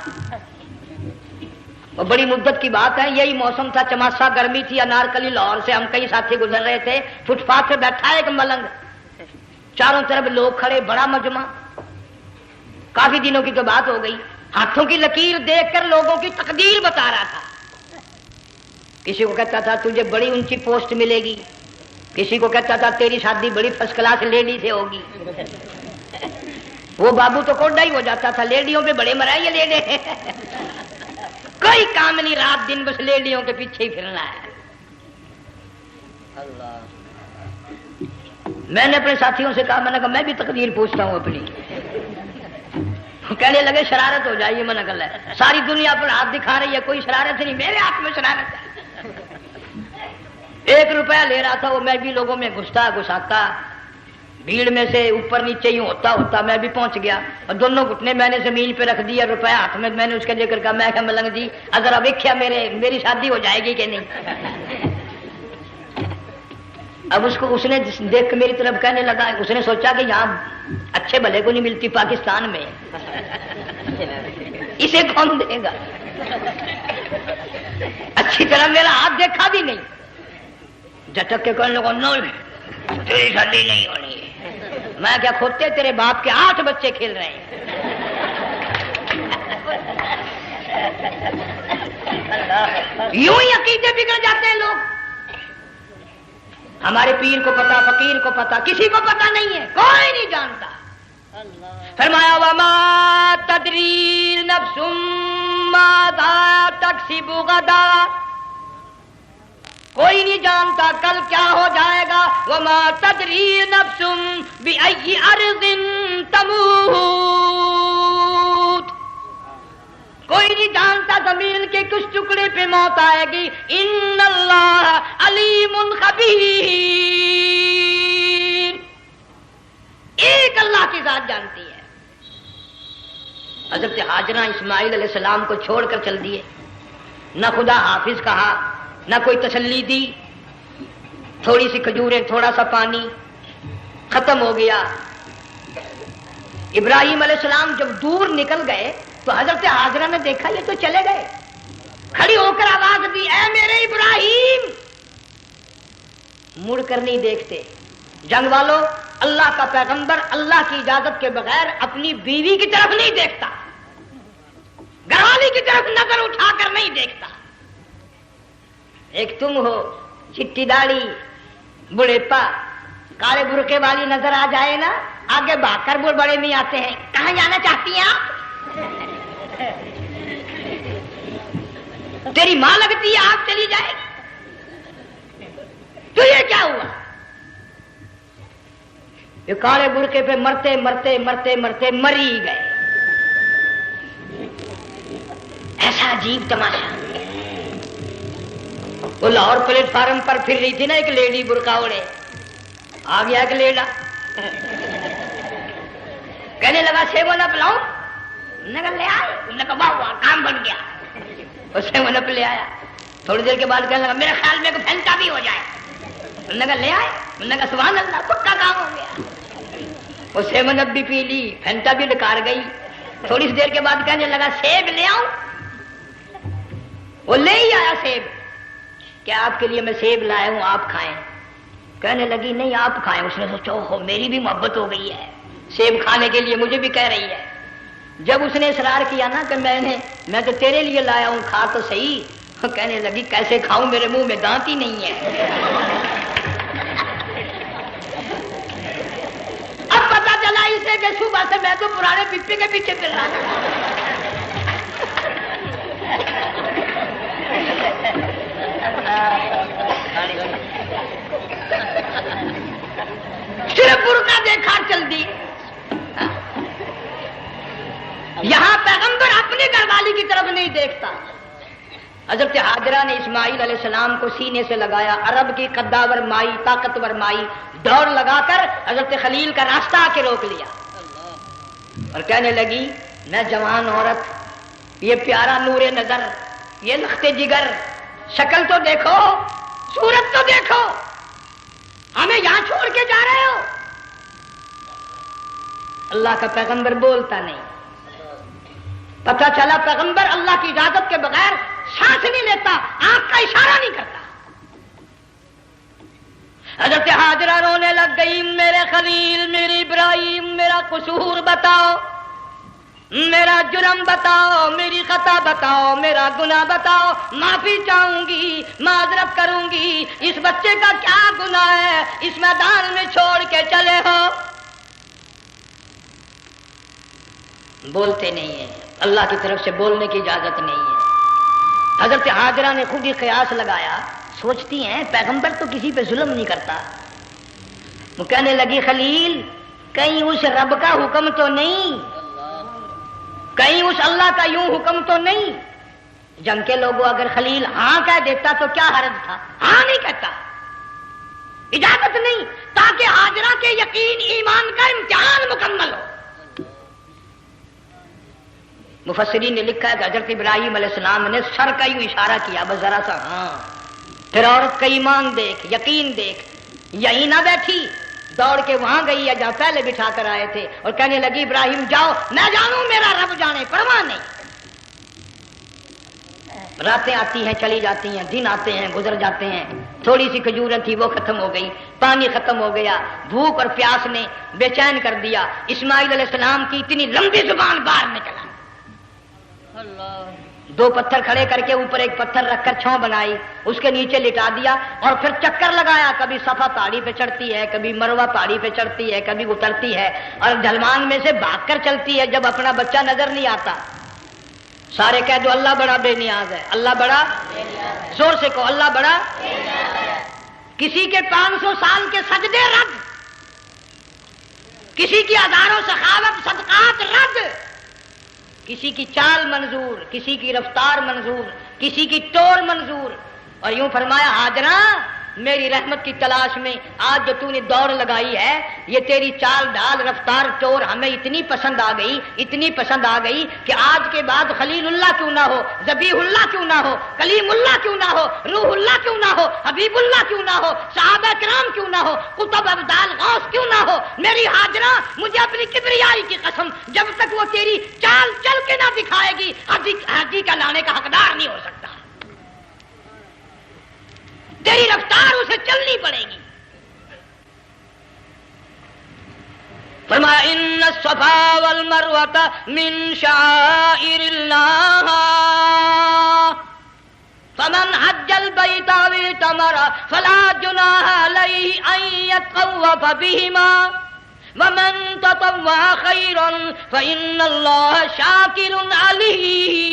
اور بڑی مدت کی بات ہے، یہی موسم تھا، چماسا گرمی تھی، انارکلی لاہور سے ہم کئی ساتھی گزر رہے تھے، فٹ پاتھ پہ بیٹھا ایک ملنگ، چاروں طرف لوگ کھڑے، بڑا مجمع، کافی دنوں کی تو بات ہو گئی، ہاتھوں کی لکیر دیکھ کر لوگوں کی تقدیر بتا رہا تھا۔ کسی کو کہتا تھا تجھے بڑی اونچی پوسٹ ملے گی، کسی کو کہتا تھا تیری شادی بڑی فرسٹ کلاس لیڈی سے ہوگی۔ وہ بابو تو کوڈا ہی ہو جاتا تھا، لیڈیوں پہ بڑے مرائے یہ لیڈے، کوئی کام نہیں، رات دن بس لیڈیوں کے پیچھے ہی پھرنا ہے۔ میں نے اپنے ساتھیوں سے کہا، میں نے کہا میں بھی تقدیر پوچھتا ہوں اپنی، کہنے لگے شرارت ہو جائے، یہ منع کر ہے، ساری دنیا پر ہاتھ دکھا رہی ہے، کوئی شرارت نہیں، میرے ہاتھ میں شرارت ہے۔ 1 روپیہ لے رہا تھا وہ، میں بھی لوگوں میں گھساتا بھیڑ میں سے اوپر نیچے ہی ہوتا میں بھی پہنچ گیا، اور دونوں گھٹنے میں نے زمین پہ رکھ دیا، روپیہ ہاتھ میں نے اس کے ذکر کہا، میں کہ ملنگ جی اگر اب ویکھیا میری شادی ہو جائے گی کہ نہیں؟ اب اس نے دیکھ کے میری طرف کہنے لگا، اس نے سوچا کہ یہاں اچھے بھلے کو نہیں ملتی پاکستان میں، اسے کون دے گا؟ اچھی طرح میرا ہاتھ دیکھا بھی نہیں، جھٹک کے کہنے لگا نہیں تیری شادی نہیں ہونی۔ میں کیا کھوتے تیرے باپ کے 8 بچے کھیل رہے ہیں۔ یوں ہی عقیدے بگڑ جاتے ہیں لوگ۔ ہمارے پیر کو پتا، فقیر کو پتا، کسی کو پتا نہیں ہے، کوئی نہیں جانتا۔ فرمایا وما تدری نفس ماذا تکسب غدا، کوئی نہیں جانتا کل کیا ہو جائے گا۔ وما تدری نفس بأی ارض تموت، کوئی نہیں جانتا زمین کے کس ٹکڑے پہ موت آئے گی۔ ان اللہ علیم خبیر، ایک اللہ کی ذات جانتی ہے۔ حضرت ہاجرہ اسماعیل علیہ السلام کو چھوڑ کر چل دیے، نہ خدا حافظ کہا، نہ کوئی تسلی دی، تھوڑی سی کھجوریں، تھوڑا سا پانی، ختم ہو گیا۔ ابراہیم علیہ السلام جب دور نکل گئے تو حضرت ہاجرہ نے دیکھا یہ تو چلے گئے، کھڑی ہو کر آواز دی، اے میرے ابراہیم۔ مڑ کر نہیں دیکھتے۔ جنگ والوں، اللہ کا پیغمبر اللہ کی اجازت کے بغیر اپنی بیوی کی طرف نہیں دیکھتا، گھر والی کی طرف نظر اٹھا کر نہیں دیکھتا۔ ایک تم ہو، چٹی داڑھی، بڑھیپا، کالے برقعے والی نظر آ جائے نا، آگے بھاگ کر بڑے نہیں آتے ہیں، کہاں جانا چاہتی ہیں آپ؟ تیری ماں لگتی ہے، آپ چلی جائے، تو یہ کیا ہوا؟ یہ کالے برقعے پہ مرتے مرتے مرتے مرتے مری گئے۔ ایسا عجیب تماشا۔ وہ لاہور پلیٹ فارم پر پھر رہی تھی نا ایک لیڈی برقع اوڑے، آ گیا ایک لیڈا، کہنے لگا سیون اپ لاؤ، نے کہا لے آئے، نے کہا واہ واہ کام بن گیا، وہ سیون اپ لے آیا۔ تھوڑی دیر کے بعد کہنے لگا میرے خیال میں پھینٹا بھی ہو جائے، نے کہا لے آئے، نے کہا سبحان اللہ پکا کام ہو گیا۔ وہ سیون اپ بھی پی لی، پھینٹا بھی ڈکار گئی۔ تھوڑی سی دیر کے بعد کہنے لگا سیب لے آؤں، وہ لے ہی آیا سیب، کیا آپ کے لیے میں سیب لایا ہوں آپ کھائیں؟ کہنے لگی نہیں آپ کھائیں۔ اس نے سوچا ہو میری بھی محبت ہو گئی ہے، سیب کھانے کے لیے مجھے بھی کہہ رہی ہے۔ جب اس نے اصرار کیا نا کہ میں تو تیرے لیے لایا ہوں، کھا تو صحیح، کہنے لگی کیسے کھاؤں، میرے منہ میں دانت ہی نہیں ہے۔ اب پتا چلا اسے کہ صبح سے میں تو پرانے پپی کے پیچھے پھر رہا تھا۔ صرف برقع دیکھا چل دی۔ یہاں پیغمبر اپنے گھر والی کی طرف نہیں دیکھتا۔ حضرت ہاجرہ نے اسماعیل علیہ السلام کو سینے سے لگایا، عرب کی قداور مائی، طاقتور مائی، دوڑ لگا کر حضرت خلیل کا راستہ آ کے روک لیا اور کہنے لگی میں جوان عورت، یہ پیارا نور نظر، یہ لخت جگر، شکل تو دیکھو، صورت تو دیکھو، ہمیں یہاں چھوڑ کے جا رہے ہو؟ اللہ کا پیغمبر بولتا نہیں۔ پتہ چلا پیغمبر اللہ کی اجازت کے بغیر سانس نہیں لیتا، آنکھ کا اشارہ نہیں کرتا۔ حضرت ہاجرہ رونے لگ گئی، میرے خلیل، میرے ابراہیم، میرا قصور بتاؤ، میرا جرم بتاؤ، میری خطا بتاؤ، میرا گناہ بتاؤ، معافی چاہوں گی، معذرت کروں گی، اس بچے کا کیا گناہ ہے اس میدان میں چھوڑ کے چلے ہو؟ بولتے نہیں ہیں، اللہ کی طرف سے بولنے کی اجازت نہیں ہے۔ حضرت ہاجرہ نے خود ہی قیاس لگایا، سوچتی ہیں پیغمبر تو کسی پہ ظلم نہیں کرتا۔ وہ کہنے لگی خلیل کہیں اس رب کا حکم تو نہیں اس اللہ کا یوں حکم تو نہیں. جنگ کے لوگوں اگر خلیل ہاں کہہ دیتا تو کیا حرج تھا؟ ہاں نہیں کہتا، اجازت نہیں، تاکہ ہاجرہ کے یقین ایمان کا امتحان مکمل ہو. مفسرین نے لکھا ہے کہ حضرت ابراہیم علیہ السلام نے سر کا یوں اشارہ کیا، بس ذرا سا ہاں. پھر عورت کا ایمان دیکھ، یقین دیکھ، یہیں نہ بیٹھی، دوڑ کے وہاں گئی ہے جہاں پہلے بٹھا کر آئے تھے، اور کہنے لگی ابراہیم جاؤ، میں جانوں میرا رب جانے، پرواہ نہیں. راتیں آتی ہیں چلی جاتی ہیں، دن آتے ہیں گزر جاتے ہیں. تھوڑی سی کھجوریں تھی وہ ختم ہو گئی، پانی ختم ہو گیا، بھوک اور پیاس نے بے چین کر دیا. اسماعیل علیہ السلام کی اتنی لمبی زبان باہر نکلا. دو پتھر کھڑے کر کے اوپر ایک پتھر رکھ کر چھاؤں بنائی، اس کے نیچے لٹا دیا، اور پھر چکر لگایا. کبھی صفا پہاڑی پہ چڑھتی ہے، کبھی مروہ پہاڑی پہ چڑھتی ہے، کبھی اترتی ہے، اور ڈھلوان میں سے بھاگ کر چلتی ہے جب اپنا بچہ نظر نہیں آتا. سارے کہہ دو اللہ بڑا بے نیاز ہے، اللہ بڑا، زور سے کہو اللہ بڑا. کسی کے 500 سال کے سجدے رد، کسی کی ہزاروں سخاوت صدقات رد، کسی کی چال منظور، کسی کی رفتار منظور، کسی کی توڑ منظور. اور یوں فرمایا ہاجرہ میری رحمت کی تلاش میں آج جو تو نے دوڑ لگائی ہے، یہ تیری چال ڈال رفتار توڑ ہمیں اتنی پسند آ گئی، اتنی پسند آ گئی کہ آج کے بعد خلیل اللہ کیوں نہ ہو، ذبیح اللہ کیوں نہ ہو، کلیم اللہ کیوں نہ ہو، روح اللہ کیوں نہ ہو، حبیب اللہ کیوں نہ ہو، صحابہ کرام کیوں نہ ہو، قطب ابدال غوث کیوں نہ ہو، میری ہاجرہ مجھے اپنی کبریائی کی قسم جب تک وہ تیری چال چل کے نہ دکھائے گی حاجی کا لانے کا حقدار نہیں ہو سکتا. تیری رفتار اسے چلنی پڑے گی. فرمایا ان الصفا والمروۃ من شعائر اللہ فمن حج البیت او اعتمر فلا جناح علیہ ان یطوف بہما ومن تطوع خیرا فإن اللہ شاکر علیم.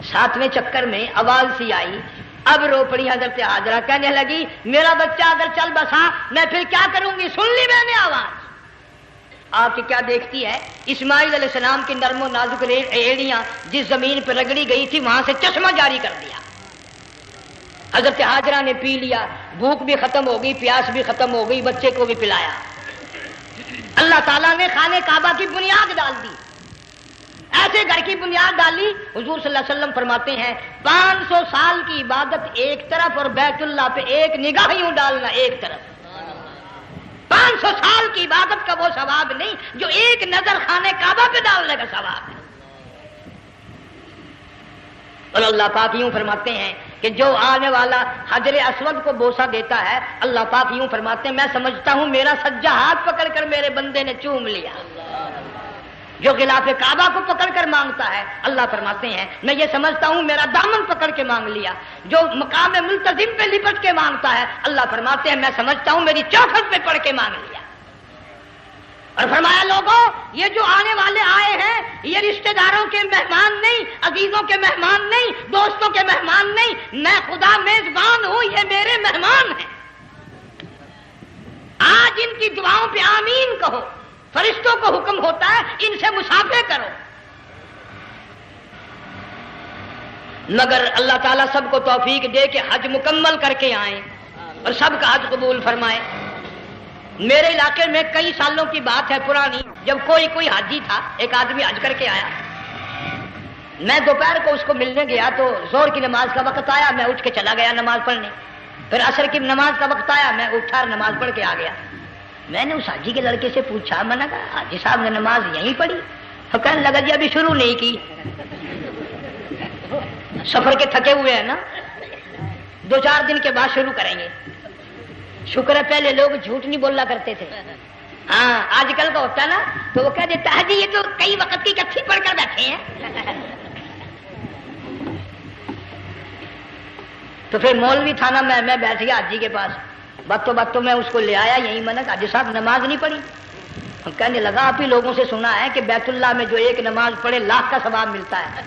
7ویں چکر میں آواز سی آئی، اب رو پڑی حضرت ہاجرہ، کہنے لگی میرا بچہ اگر چل بسا میں پھر کیا کروں گی. سن لی میں نے آواز. آپ کی کیا دیکھتی ہے؟ اسماعیل علیہ السلام کی نرم و نازک ایڑیاں جس زمین پہ رگڑی گئی تھی وہاں سے چشمہ جاری کر دیا. حضرت ہاجرہ نے پی لیا، بھوک بھی ختم ہو گئی، پیاس بھی ختم ہو گئی، بچے کو بھی پلایا. اللہ تعالیٰ نے خانہ کعبہ کی بنیاد ڈال دی. ایسے گھر کی بنیاد ڈالی، حضور صلی اللہ علیہ وسلم فرماتے ہیں 500 سال کی عبادت ایک طرف اور بیت اللہ پہ ایک نگاہ یوں ڈالنا ایک طرف. 500 سال کی عبادت کا وہ ثواب نہیں جو ایک نظر خانہ کعبہ پہ ڈالنے کا ثواب ہے. اور اللہ پاک یوں فرماتے ہیں کہ جو آنے والا حجر اسود کو بوسہ دیتا ہے، اللہ پاک یوں فرماتے ہیں میں سمجھتا ہوں میرا سجا ہاتھ پکڑ کر میرے بندے نے چوم لیا. جو غلاف کعبہ کو پکڑ کر مانگتا ہے، اللہ فرماتے ہیں میں یہ سمجھتا ہوں میرا دامن پکڑ کے مانگ لیا. جو مقام ملتزم پہ لپٹ کے مانگتا ہے، اللہ فرماتے ہیں میں سمجھتا ہوں میری چوکھٹ پہ پڑھ کے مانگ لیا. اور فرمایا لوگوں یہ جو آنے والے آئے ہیں یہ رشتہ داروں کے مہمان نہیں، عزیزوں کے مہمان نہیں، دوستوں کے مہمان نہیں، میں خدا میزبان ہوں، یہ میرے مہمان ہیں. آج ان کی دعاؤں پہ آمین کہو. فرشتوں کو حکم ہوتا ہے ان سے مصافحہ کرو. مگر اللہ تعالیٰ سب کو توفیق دے کہ حج مکمل کر کے آئیں اور سب کا حج قبول فرمائے. میرے علاقے میں کئی سالوں کی بات ہے پرانی، جب کوئی حاجی تھا، ایک آدمی حج کر کے آیا. میں دوپہر کو اس کو ملنے گیا تو ظہر کی نماز کا وقت آیا، میں اٹھ کے چلا گیا نماز پڑھنے. پھر عصر کی نماز کا وقت آیا، میں اٹھا اور نماز پڑھ کے آ گیا. میں نے اس حاجی کے لڑکے سے پوچھا، میں نے کہا حاجی صاحب نے نماز یہیں پڑھی؟ تو کہنے لگا جی ابھی شروع نہیں کی، سفر کے تھکے ہوئے ہیں نا، 2-4 دن کے بعد شروع کریں گے. شکر ہے پہلے لوگ جھوٹ نہیں بولنا کرتے تھے. ہاں آج کل کا ہوتا ہے نا تو وہ کہہ دیتا ہے جی یہ تو کئی وقت کی کچھی پڑھ کر بیٹھے ہیں. تو پھر مولوی تھا نا، میں بیٹھ گیا حاجی کے پاس. باتوں میں اس کو لے آیا یہی، میں نے کہا حاجی صاحب نماز نہیں پڑھی؟ کہنے لگا آپ ہی لوگوں سے سنا ہے کہ بیت اللہ میں جو ایک نماز پڑھے 1,00,000 کا ثواب ملتا ہے،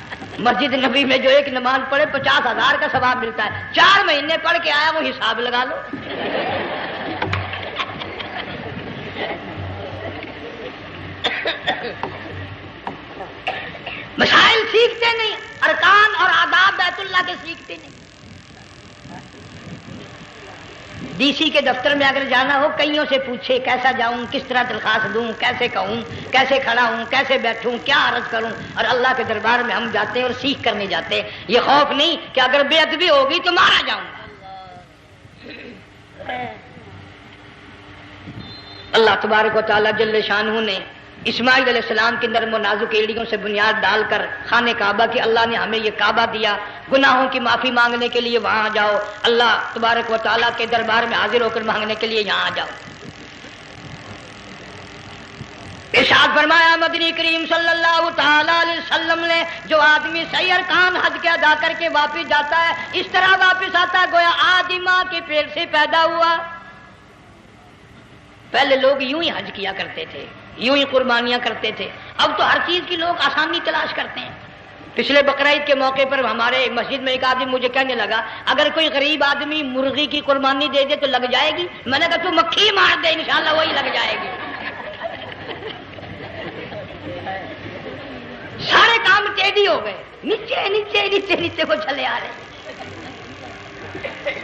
مسجد نبی میں جو ایک نماز پڑھے 50,000 کا ثواب ملتا ہے. 4 مہینے پڑھ کے آیا، وہ حساب لگا لو. اللہ کے سیکھتے نہیں. ڈی سی کے دفتر میں اگر جانا ہو کئیوں سے پوچھے کیسا جاؤں, کس طرح درخواست دوں, کیسے کہوں, کیسے کھڑا ہوں, کیسے بیٹھوں, کیا عرض کروں, اور اللہ کے دربار میں ہم جاتے ہیں اور سیکھ کرنے جاتے ہیں. یہ خوف نہیں کہ اگر بے ادبی ہوگی تو مارا جاؤں گا. اللہ تبارک و تعالیٰ جل شانہ نے اسماعیل علیہ السلام کی نرم و نازک ایڑیوں سے بنیاد ڈال کر خانہ کعبہ کی, اللہ نے ہمیں یہ کعبہ دیا, گناہوں کی معافی مانگنے کے لیے وہاں جاؤ, اللہ تبارک و تعالیٰ کے دربار میں حاضر ہو کر مانگنے کے لیے یہاں جاؤ. ارشاد فرمایا مدنی کریم صلی اللہ تعالی علیہ وسلم نے, جو آدمی صحیح ارکان حج کے ادا کر کے واپس جاتا ہے اس طرح واپس آتا ہے گویا آدمی ماں کے پیٹ سے پیدا ہوا. پہلے لوگ یوں ہی حج کیا کرتے تھے, یوں ہی قربانیاں کرتے تھے, اب تو ہر چیز کی لوگ آسانی تلاش کرتے ہیں. پچھلے بقرعید کے موقع پر ہمارے مسجد میں ایک آدمی مجھے کہنے لگا اگر کوئی غریب آدمی مرغی کی قربانی دے دے تو لگ جائے گی. میں نے کہا تو مکھی مار دے انشاءاللہ وہی لگ جائے گی. سارے کام ٹیڑھی ہو گئے, نیچے نیچے نیچے نیچے کو چلے آ رہے ہیں.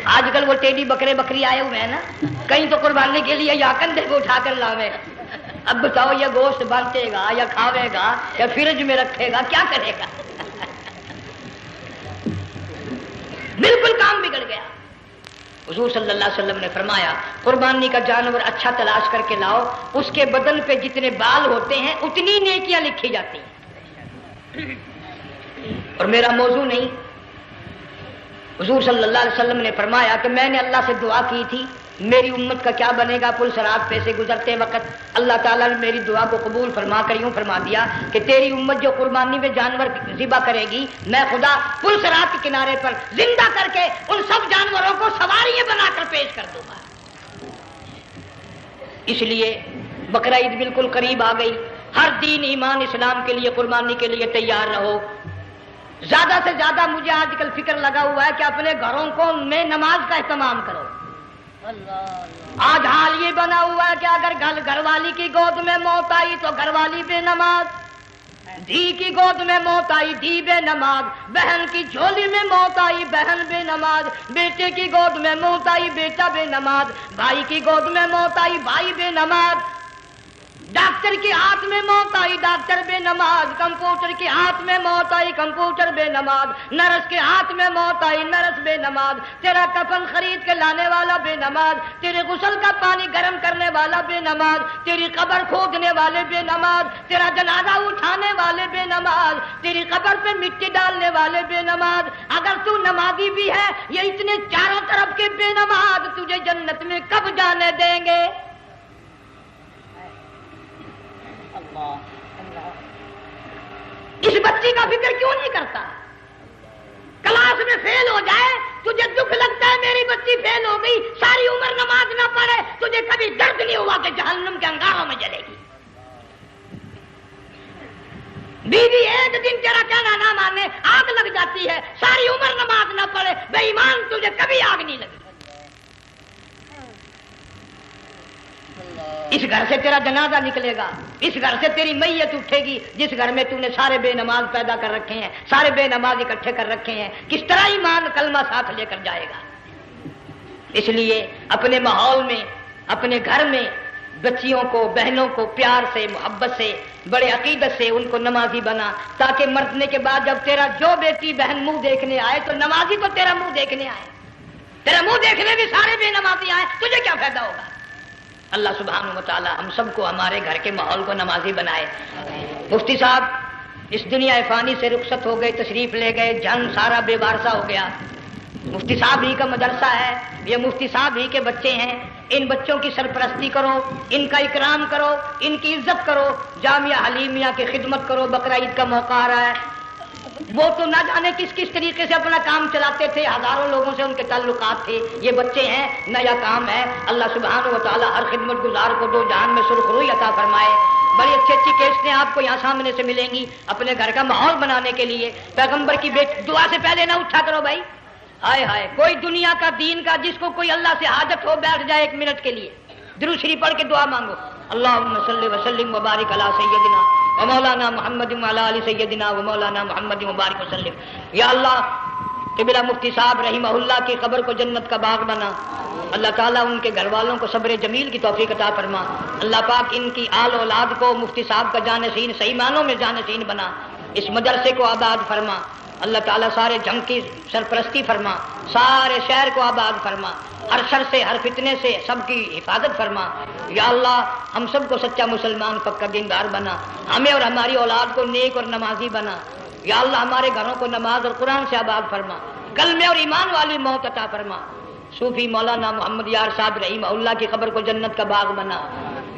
آج کل وہ ٹیڑھی بکرے بکری آئے ہوئے ہیں نا, کہیں تو قربانی کے لیے یا کندھے کو اٹھا کر لاوے. اب بتاؤ یہ گوشت بنتے گا یا کھاوے گا یا فریج میں رکھے گا, کیا کرے گا؟ بالکل کام بگڑ گیا. حضور صلی اللہ علیہ وسلم نے فرمایا قربانی کا جانور اچھا تلاش کر کے لاؤ, اس کے بدن پہ جتنے بال ہوتے ہیں اتنی نیکیاں لکھی جاتی ہیں. اور میرا موضوع نہیں, حضور صلی اللہ علیہ وسلم نے فرمایا کہ میں نے اللہ سے دعا کی تھی میری امت کا کیا بنے گا. پل صراط پہ سے گزرتے وقت اللہ تعالیٰ نے میری دعا کو قبول فرما کر یوں فرما دیا کہ تیری امت جو قربانی میں جانور ذبح کرے گی میں خدا پل صراط کے کنارے پر زندہ کر کے ان سب جانوروں کو سواریاں بنا کر پیش کر دوں گا. اس لیے بقرعید بالکل قریب آ گئی. ہر دین ایمان اسلام کے لیے قربانی کے لیے تیار رہو. زیادہ سے زیادہ مجھے آج کل فکر لگا ہوا ہے کہ اپنے گھروں کو میں نماز کا اہتمام کرو. آج حال یہ بنا ہوا ہے کہ اگر گھر والی کی گود میں موت آئی تو گھر والی بے نماز, دھی کی گود میں موت آئی دھی بے نماز, بہن کی جھولی میں موت آئی بہن بے نماز, بیٹے کی گود میں موت آئی بیٹا بے نماز, بھائی کی گود میں موت آئی بھائی بے نماز, ڈاکٹر کے ہاتھ میں موت آئی ڈاکٹر بے نماز, کمپیوٹر کے ہاتھ میں موت آئی کمپیوٹر بے نماز, نرس کے ہاتھ میں موت آئی نرس بے نماز, تیرا کفن خرید کے لانے والا بے نماز, تیرے غسل کا پانی گرم کرنے والا بے نماز, تیری قبر کھودنے والے بے نماز, تیرا جنازہ اٹھانے والے بے نماز, تیری قبر پہ مٹی ڈالنے والے بے نماز. اگر تو نمازی بھی ہے یہ اتنے چاروں طرف کے بے نماز تجھے جنت میں کب جانے دیں گے؟ اس بچی کا فکر کیوں نہیں کرتا؟ کلاس میں فیل ہو جائے تجھے دکھ لگتا ہے میری بچی فیل ہو گئی, ساری عمر نماز نہ پڑھے تجھے کبھی درد نہیں ہوا کہ جہنم کے انگاروں میں جلے گی. بیوی ایک دن تیرا کہنا نہ مانے آگ لگ جاتی ہے, ساری عمر نماز نہ پڑھے بے ایمان تجھے کبھی آگ نہیں لگی. اس گھر سے تیرا جنازہ نکلے گا, اس گھر سے تیری میت اٹھے گی جس گھر میں تو نے سارے بے نماز پیدا کر رکھے ہیں, سارے بے نماز اکٹھے کر رکھے ہیں. کس طرح ایمان کلمہ ساتھ لے کر جائے گا؟ اس لیے اپنے ماحول میں اپنے گھر میں بچیوں کو بہنوں کو پیار سے محبت سے بڑے عقیدت سے ان کو نمازی بنا, تاکہ مرنے کے بعد جب تیرا جو بیٹی بہن منہ دیکھنے آئے تو نمازی تو تیرا منہ دیکھنے آئے, تیرا منہ دیکھنے بھی سارے بے نمازی آئے, تجھے کیا فائدہ ہوگا؟ اللہ سبحانہ و تعالی ہم سب کو ہمارے گھر کے ماحول کو نمازی بنائے. مفتی صاحب اس دنیا فانی سے رخصت ہو گئے, تشریف لے گئے, جان سارا بے وارثہ ہو گیا. مفتی صاحب ہی کا مدرسہ ہے, یہ مفتی صاحب ہی کے بچے ہیں, ان بچوں کی سرپرستی کرو, ان کا اکرام کرو, ان کی عزت کرو, جامعہ حلیمیہ کی خدمت کرو. بقرعید کا موقع آ رہا ہے, وہ تو نہ جانے کس کس طریقے سے اپنا کام چلاتے تھے, ہزاروں لوگوں سے ان کے تعلقات تھے. یہ بچے ہیں, نیا کام ہے. اللہ سبحانہ و تعالی ہر خدمت گزار کو دو جہان میں سرخ روئی عطا فرمائے. بڑی اچھی اچھی کیسٹیں آپ کو یہاں سامنے سے ملیں گی اپنے گھر کا ماحول بنانے کے لیے. پیغمبر کی دعا سے پہلے نہ اٹھا کرو بھائی. ہائے ہائے, کوئی دنیا کا دین کا جس کو کوئی اللہ سے حاجت ہو بیٹھ جائے ایک منٹ کے لیے, درود شریف پڑھ کے دعا مانگو. اللہم صلی وسلم وبارک علی سیدنا و مولانا محمد وعلی آل سیدنا و مولانا محمد وبارک وسلم. یا اللہ قبلہ مفتی صاحب رحمہ اللہ کی قبر کو جنت کا باغ بنا، اللہ تعالیٰ ان کے گھر والوں کو صبر جمیل کی توفیق عطا فرما، اللہ پاک ان کی آل اولاد کو مفتی صاحب کا جانشین صحیح معنوں میں جانشین بنا، اس مدرسے کو آباد فرما، اللہ تعالیٰ سارے جنگ کی سرپرستی فرما، سارے شہر کو آباد فرما، ہر شر سے ہر فتنے سے سب کی حفاظت فرما، یا اللہ ہم سب کو سچا مسلمان پکا دیندار بنا، ہمیں اور ہماری اولاد کو نیک اور نمازی بنا، یا اللہ ہمارے گھروں کو نماز اور قرآن سے آباد فرما، کلمے اور ایمان والی موت عطا فرما، صوفی مولانا محمد یار صاحب رحمہ اللہ کی قبر کو جنت کا باغ بنا،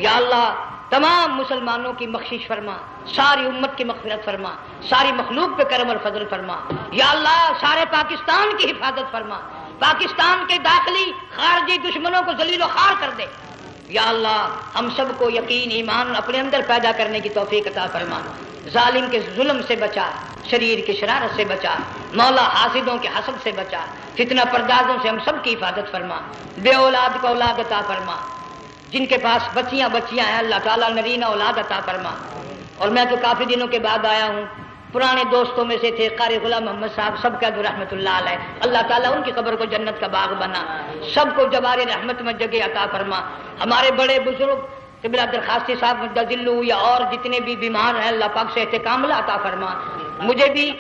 یا اللہ تمام مسلمانوں کی بخشش فرما، ساری امت کی مغفرت فرما، ساری مخلوق پہ کرم اور فضل فرما، یا اللہ سارے پاکستان کی حفاظت فرما، پاکستان کے داخلی خارجی دشمنوں کو ذلیل و خوار کر دے، یا اللہ ہم سب کو یقین ایمان اپنے اندر پیدا کرنے کی توفیق عطا فرما، ظالم کے ظلم سے بچا، شریر کی شرارت سے بچا، مولا حاسدوں کے حسد سے بچا، فتنہ پردازوں سے ہم سب کی حفاظت فرما، بے اولاد کو اولاد عطا فرما، جن کے پاس بچیاں ہیں اللہ تعالیٰ نرینہ اولاد عطا فرما۔ اور میں تو کافی دنوں کے بعد آیا ہوں، پرانے دوستوں میں سے تھے قاری غلام محمد صاحب، سب کا رحمت اللہ علیہ، اللہ تعالیٰ ان کی قبر کو جنت کا باغ بنا، سب کو جوار رحمت میں جگہ عطا فرما، ہمارے بڑے بزرگ قبلہ درخواستی صاحب مدذلو یا اور جتنے بھی بیمار ہیں اللہ پاک صحت کاملہ عطا فرما، مجھے بھی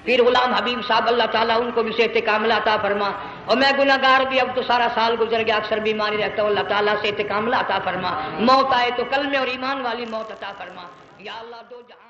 پیر غلام حبیب صاحب اللہ تعالیٰ ان کو بھی صحت کاملہ عطا فرما، اور میں گناہگار بھی اب تو سارا سال گزر گیا، اکثر بیماری رہتا ہوں، اللہ تعالیٰ صحت کاملہ عطا فرما، موت آئے تو کلمے اور ایمان والی موت عطا فرما، یا اللہ دو جہاں